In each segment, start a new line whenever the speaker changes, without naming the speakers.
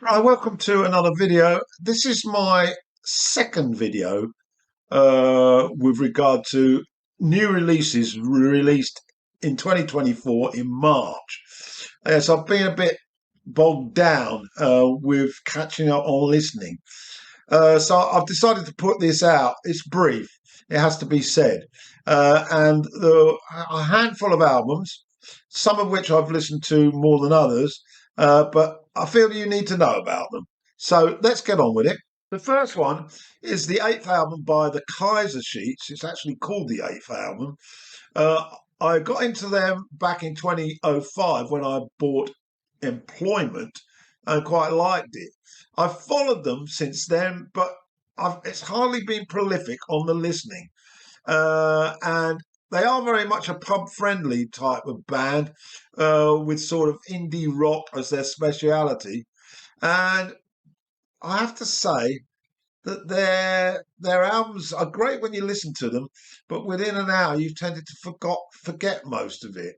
Hi, welcome to another video. This is my second video with regard to new releases released in 2024 in March. Yes, I've been a bit bogged down with catching up on listening. So I've decided to put this out. It's brief, it has to be said. And a handful of albums, some of which I've listened to more than others, but I feel you need to know about them. So let's get on with it. The first one is the eighth album by the Kaiser Sheets. It's actually called the eighth album. Uh, I got into them back in 2005 when I bought Employment and quite liked it. I've followed them since then, but it's hardly been prolific on the listening. And they are very much a pub-friendly type of band with sort of indie rock as their speciality. And I have to say that their albums are great when you listen to them, but within an hour you've tended to forget most of it.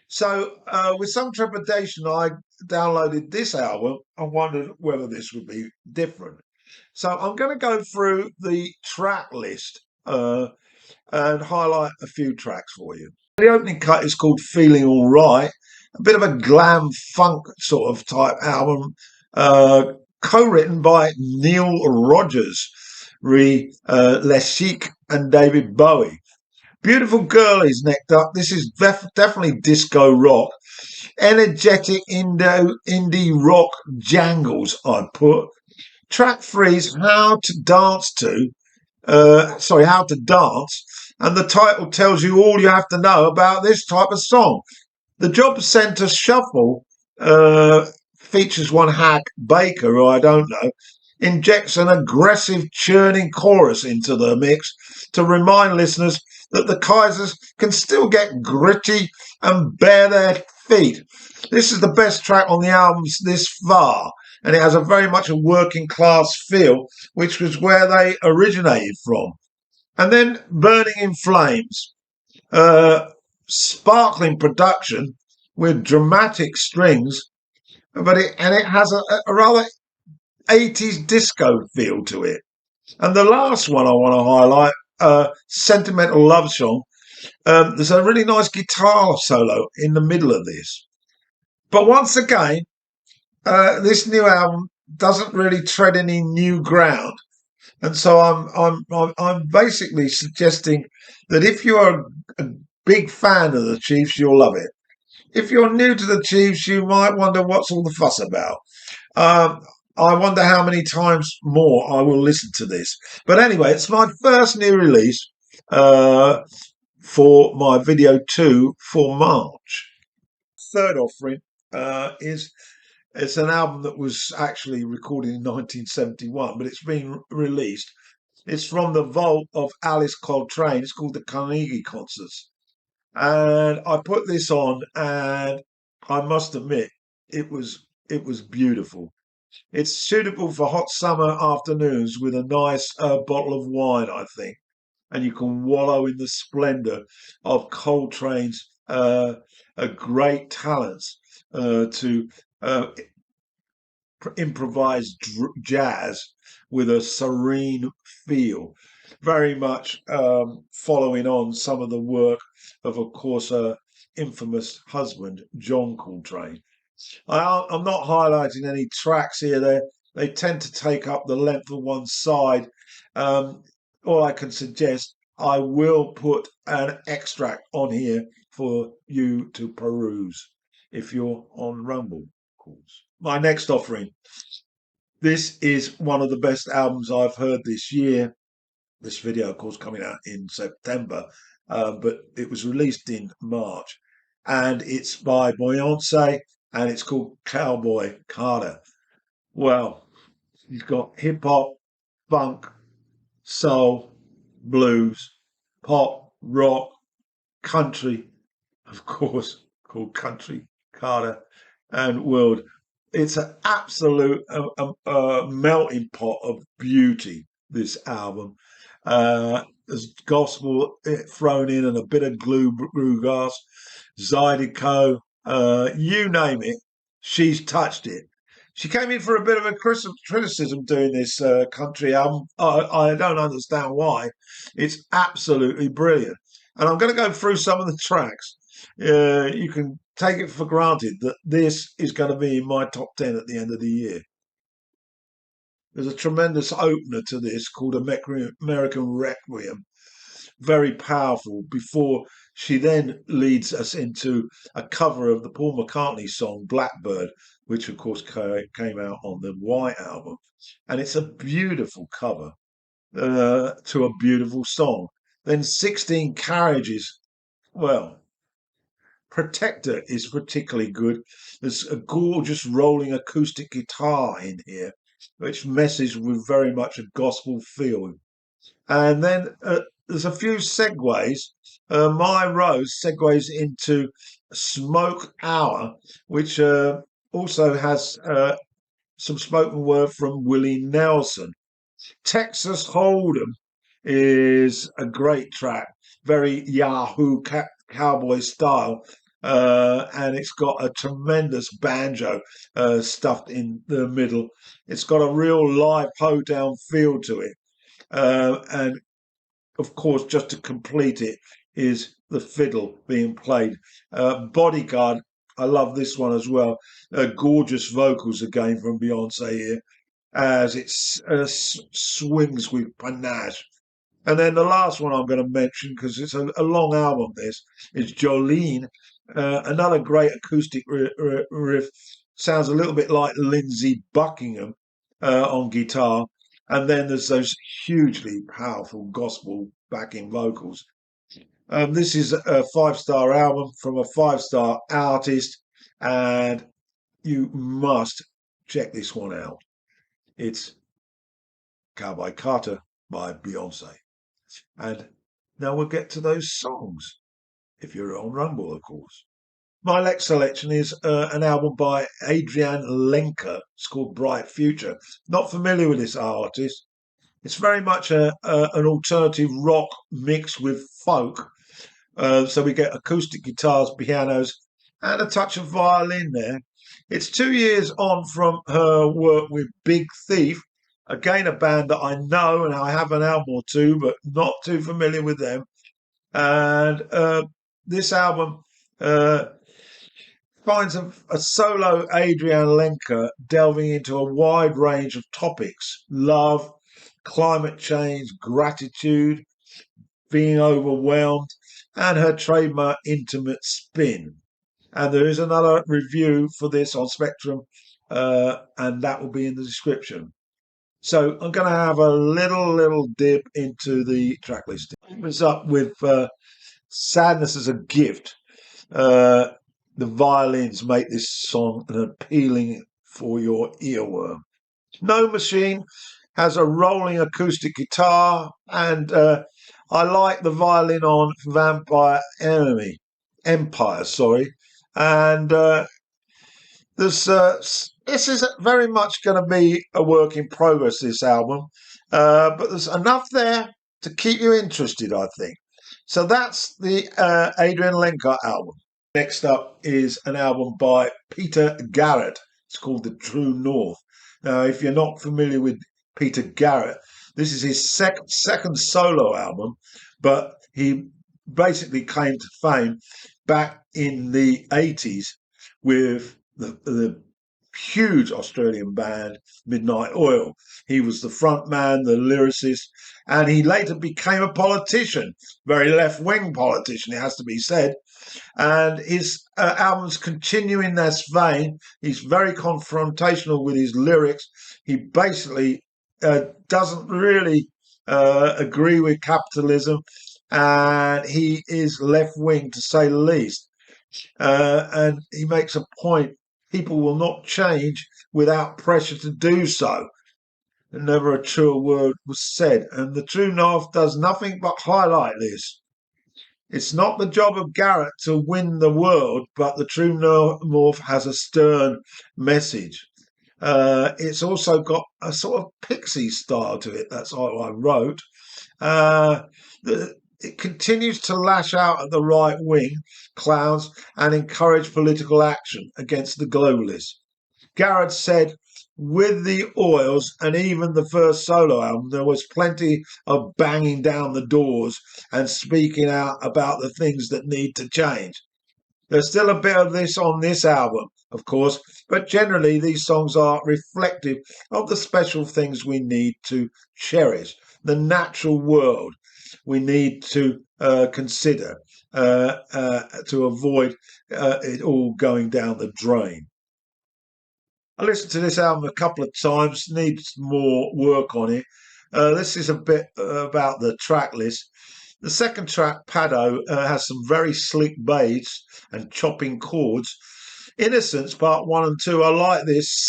So with some trepidation, I downloaded this album and wondered whether this would be different. So I'm going to go through the track list and highlight a few tracks for you. The opening cut is called Feeling All Right, a bit of a glam funk sort of type album, co-written by Neil Rogers, Les Chic and David Bowie. Beautiful Girl is next up. This is definitely disco rock. Energetic indie rock jangles, I put. Track 3 is How to Dance to. How to Dance. And the title tells you all you have to know about this type of song. The Job Centre Shuffle features one hack Baker, who I don't know, injects an aggressive churning chorus into the mix to remind listeners that the Kaisers can still get gritty and bare their feet. This is the best track on the albums this far, and it has a very much a working class feel, which was where they originated from. And then Burning in Flames, sparkling production with dramatic strings, but it has a rather 80s disco feel to it. And the last one I want to highlight, Sentimental Love Song. There's a really nice guitar solo in the middle of this. But once again, this new album doesn't really tread any new ground. And so I'm basically suggesting that if you are a big fan of the Chiefs, you'll love it. If you're new to the Chiefs, you might wonder what's all the fuss about. I wonder how many times more I will listen to this. But anyway, it's my first new release for my video 2 for March. Third offering is it's an album that was actually recorded in 1971, but it's been released. It's from the vault of Alice Coltrane. It's called the Carnegie Concerts. And I put this on, and I must admit, it was beautiful. It's suitable for hot summer afternoons with a nice bottle of wine, I think, and you can wallow in the splendour of Coltrane's great talents to improvise jazz with a serene feel, very much following on some of the work of course, her infamous husband, John Coltrane. I'm not highlighting any tracks here. They tend to take up the length of one side. All I can suggest, I will put an extract on here for you to peruse if you're on Rumble, of course. My next offering. This is one of the best albums I've heard this year. This video, of course, coming out in September, but it was released in March. And it's by Beyonce, and it's called Cowboy Carter. Well, you've got hip hop, funk, soul, blues, pop, rock, country, of course, called Country Carter, and world. It's an absolute melting pot of beauty, this album. There's gospel thrown in and a bit of bluegrass, Zydeco, you name it, she's touched it. She came in for a bit of a criticism doing this country album. I don't understand why. It's absolutely brilliant. And I'm going to go through some of the tracks. You can take it for granted that this is going to be in my top 10 at the end of the year. There's a tremendous opener to this called American Requiem, very powerful, before she then leads us into a cover of the Paul McCartney song Blackbird, which of course came out on the White Album. And it's a beautiful cover to a beautiful song. Then 16 Carriages, well, Protector is particularly good. There's a gorgeous rolling acoustic guitar in here, which messes with very much a gospel feel. And then there's a few segues. My Rose segues into Smoke Hour, which also has some spoken word from Willie Nelson. Texas Hold'em is a great track, very Yahoo Cowboy style. And it's got a tremendous banjo stuffed in the middle. It's got a real live hoedown feel to it. And of course, just to complete it, is the fiddle being played. Bodyguard, I love this one as well. Gorgeous vocals again from Beyonce here, as it swings with panache. And then the last one I'm going to mention, because it's a long album, this is Jolene, another great acoustic riff. Sounds a little bit like Lindsey Buckingham on guitar. And then there's those hugely powerful gospel backing vocals. This is a 5-star album from a 5-star artist, and you must check this one out. It's Cowboy Carter by Beyonce. And now we'll get to those songs, if you're on Rumble, of course. My next selection is an album by Adrianne Lenker. It's called Bright Future. Not familiar with this artist. It's very much an alternative rock mixed with folk. So we get acoustic guitars, pianos, and a touch of violin there. It's 2 years on from her work with Big Thief, again a band that I know and I have an album or two, but not too familiar with them. And this album finds a solo Adrianne Lenker delving into a wide range of topics: love, climate change, gratitude, being overwhelmed, and her trademark intimate spin. And there is another review for this on Spectrum, and that will be in the description. So I'm going to have a little dip into the track list. It opens up with Sadness as a Gift. The violins make this song an appealing for your earworm. No Machine has a rolling acoustic guitar, and I like the violin on Empire, sorry. And this is very much going to be a work in progress, this album, but there's enough there to keep you interested, I think. So that's the Adrianne Lenker album. Next up is an album by Peter Garrett. It's called The True North. Now, if you're not familiar with Peter Garrett, this is his second solo album, but he basically came to fame back in the 80s with the huge Australian band Midnight Oil. He was the front man, the lyricist, and he later became a politician, very left-wing politician, it has to be said. And his albums continue in this vein. He's very confrontational with his lyrics. He basically doesn't really agree with capitalism, and he is left-wing to say the least. And he makes a point: people will not change without pressure to do so. And never a truer word was said. And the True North does nothing but highlight this. It's not the job of Garrett to win the world, but the True North has a stern message. It's also got a sort of pixie style to it. That's all I wrote. It continues to lash out at the right-wing clowns and encourage political action against the globalists. Garrett said, with the Oils and even the first solo album, there was plenty of banging down the doors and speaking out about the things that need to change. There's still a bit of this on this album, of course, but generally these songs are reflective of the special things we need to cherish, the natural world we need to consider to avoid it all going down the drain. I listened to this album a couple of times, needs more work on it. This is a bit about the track list. The second track, Pado, has some very slick bass and chopping chords. Innocence, part one and two, I like this.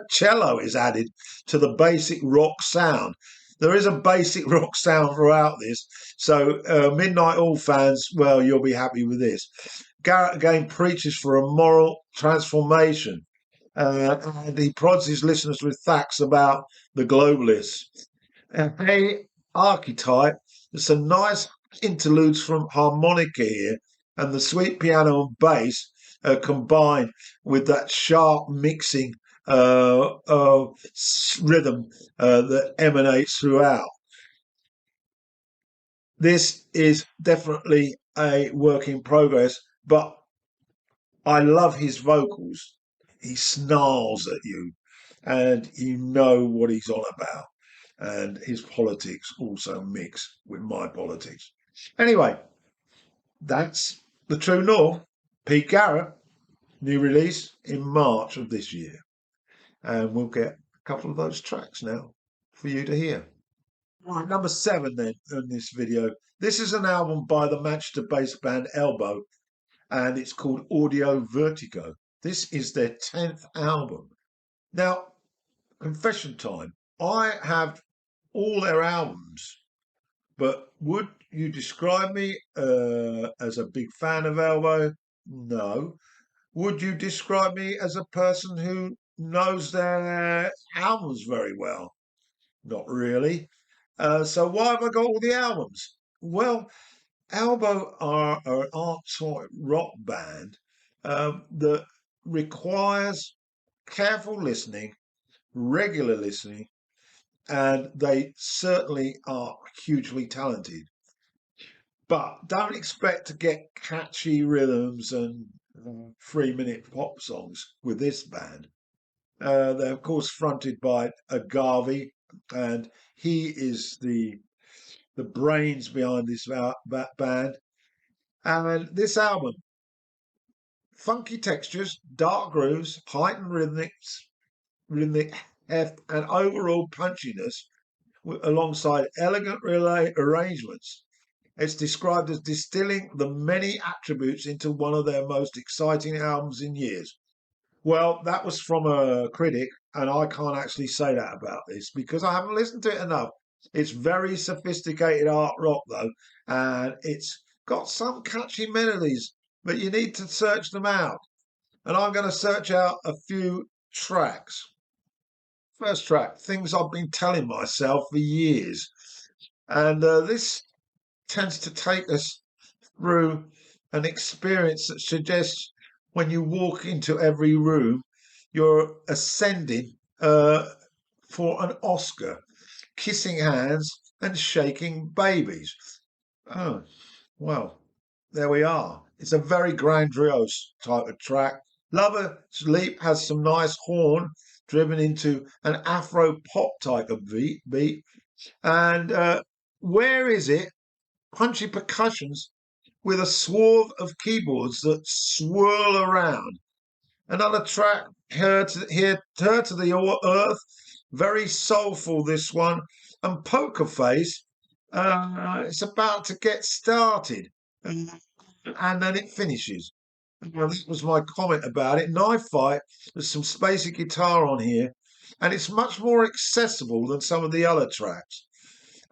Cello is added to the basic rock sound. There is a basic rock sound throughout this. So, Midnight All fans, well, you'll be happy with this. Garrett again preaches for a moral transformation. And he prods his listeners with facts about the globalists. Hey, Archetype, there's some nice interludes from harmonica here, and the sweet piano and bass combined with that sharp mixing rhythm that emanates throughout. This is definitely a work in progress, but I love his vocals. He snarls at you, and you know what he's on about. And his politics also mix with my politics. Anyway, that's The True North. Pete Garrett, new release in March of this year. And we'll get a couple of those tracks now for you to hear. Right, number 7 then in this video. This is an album by the Manchester-based band Elbow, and it's called Audio Vertigo. This is their 10th album. Now, confession time. I have all their albums, but would you describe me as a big fan of Elbow? No. Would you describe me as a person who knows their albums very well? Not really. So why have I got all the albums? Well, Elbow are an art rock band that requires careful listening, regular listening, and they certainly are hugely talented. But don't expect to get catchy rhythms and 3-minute pop songs with this band. They're of course fronted by Agave, and he is the brains behind this band. And this album, funky textures, dark grooves, heightened rhythmic heft, and overall punchiness, alongside elegant arrangements. It's described as distilling the many attributes into one of their most exciting albums in years. Well, that was from a critic, and I can't actually say that about this because I haven't listened to it enough. It's very sophisticated art rock, though, and it's got some catchy melodies, but you need to search them out. And I'm going to search out a few tracks. First track, Things I've Been Telling Myself for Years. And this tends to take us through an experience that suggests when you walk into every room, you're ascending for an Oscar, kissing hands and shaking babies. Oh, well, there we are. It's a very grandiose type of track. Lover's Leap has some nice horn driven into an Afro pop type of beat. And Where Is It? Punchy percussions with a swath of keyboards that swirl around. Another track, Her to the Earth, very soulful this one. And Poker Face, it's about to get started. And then it finishes. Well, that was my comment about it. Knife Fight, there's some spacey guitar on here, and it's much more accessible than some of the other tracks.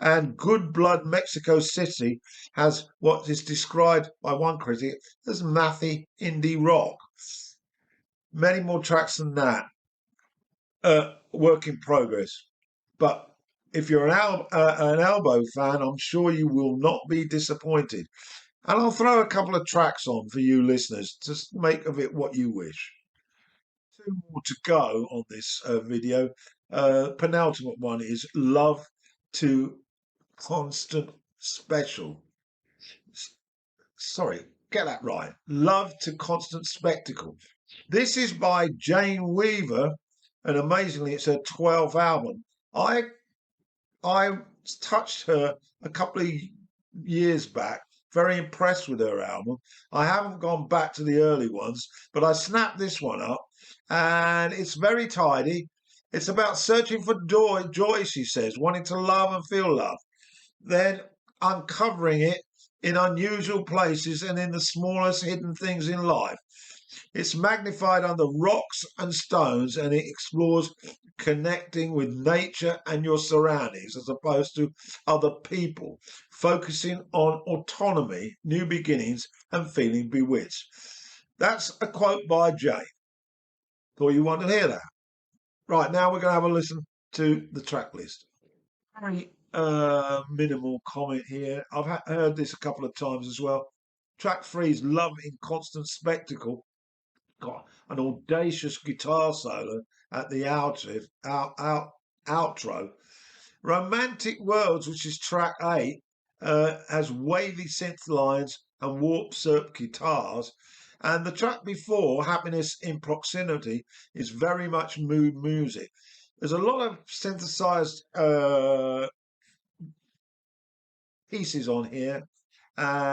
And Good Blood Mexico City has what is described by one critic as mathy indie rock. Many more tracks than that. Work in progress. But if you're an Elbow fan, I'm sure you will not be disappointed. And I'll throw a couple of tracks on for you listeners. Just make of it what you wish. two more to go on this video. Penultimate one is Love to Constant Special. Sorry, get that right. Love to Constant Spectacle. This is by Jane Weaver, and amazingly, it's her 12th album. I I touched her a couple of years back. Very impressed with her album. I haven't gone back to the early ones, but I snapped this one up, and it's very tidy. It's about searching for joy, she says, wanting to love and feel love, then uncovering it in unusual places and in the smallest hidden things in life. It's magnified under rocks and stones, and it explores connecting with nature and your surroundings as opposed to other people, focusing on autonomy, new beginnings, and feeling bewitched. That's a quote by Jay. Thought you wanted to hear that. Right, now we're going to have a listen to the track list. Very minimal comment here. I've heard this a couple of times as well. Track 3 is Love in Constant Spectacle. Got an audacious guitar solo at the outro. Romantic Worlds, which is track 8, has wavy synth lines and warp surf guitars. And the track before, Happiness in Proximity, is very much mood music. There's a lot of synthesized pieces on here,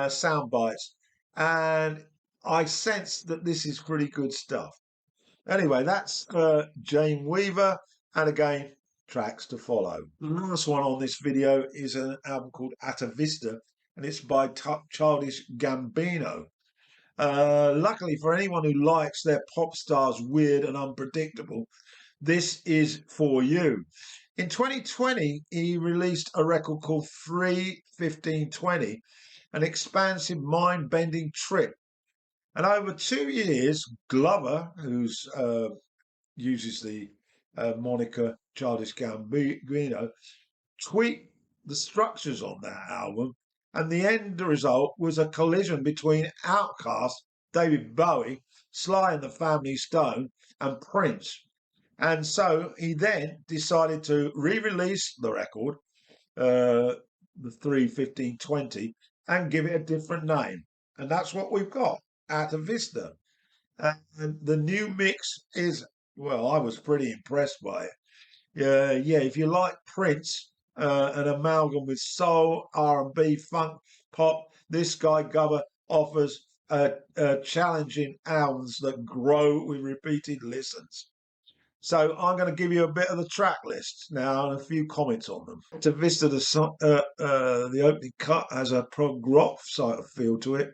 sound bites, and I sense that this is pretty good stuff. Anyway, that's Jane Weaver, and again, tracks to follow. The last one on this video is an album called Atavista, and it's by Childish Gambino. Luckily for anyone who likes their pop stars weird and unpredictable, this is for you. In 2020, he released a record called 3-15-20, an expansive, mind-bending trip. And over 2 years, Glover, who uses the moniker Childish Gambino, tweaked the structures on that album, and the end result was a collision between Outkast, David Bowie, Sly and the Family Stone, and Prince. And so he then decided to re-release the record, the 3-15-20, and give it a different name. And that's what we've got, Atavista. And the new mix is, well, I was pretty impressed by it. Yeah, if you like Prince, an amalgam with soul, R&B, funk, pop, this guy Glover offers challenging albums that grow with repeated listens. So I'm going to give you a bit of the track list now and a few comments on them. Atavista, the opening cut has a prog rock sort of feel to it.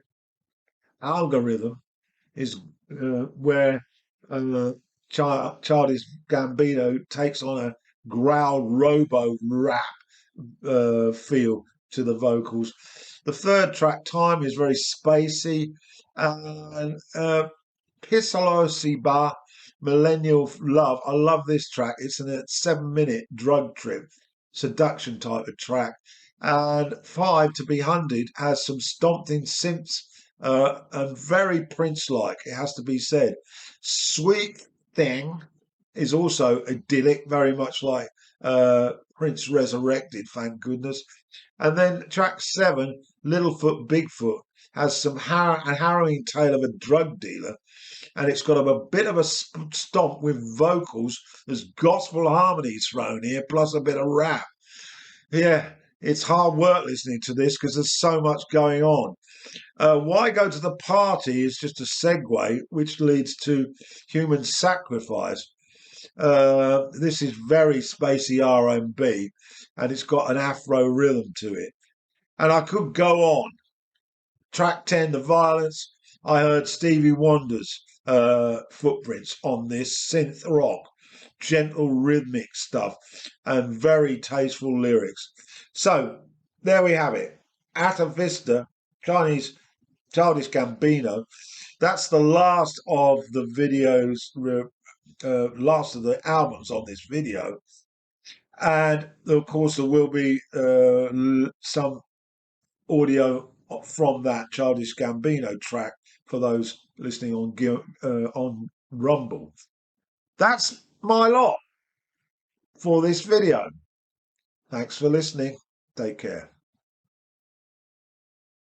Algorithm is where Childish Gambino takes on a growl robo rap feel to the vocals. The third track, Time, is very spacey, and Pisalosiba, Millennial Love. I love this track. It's a 7-minute drug trip, seduction type of track. And 5, To Be Hunted, has some stomping synths and very Prince-like, it has to be said. Sweet Thing is also idyllic, very much like Prince Resurrected, thank goodness. And then track 7, Littlefoot Bigfoot, has some a harrowing tale of a drug dealer, and it's got a bit of a stomp with vocals. There's gospel harmonies thrown here, plus a bit of rap. Yeah, it's hard work listening to this because there's so much going on. Why Go to the Party is just a segue, which leads to Human Sacrifice. This is very spacey R&B, and it's got an Afro rhythm to it. And I could go on. Track 10, The Violence. I heard Stevie Wonder's footprints on this synth rock, gentle rhythmic stuff, and very tasteful lyrics. So there we have it. Atavista, Chinese Childish Gambino. That's the last of the videos, last of the albums on this video. And of course, there will be some audio from that Childish Gambino track for those listening on Rumble. That's my lot for this video. Thanks for listening. Take care.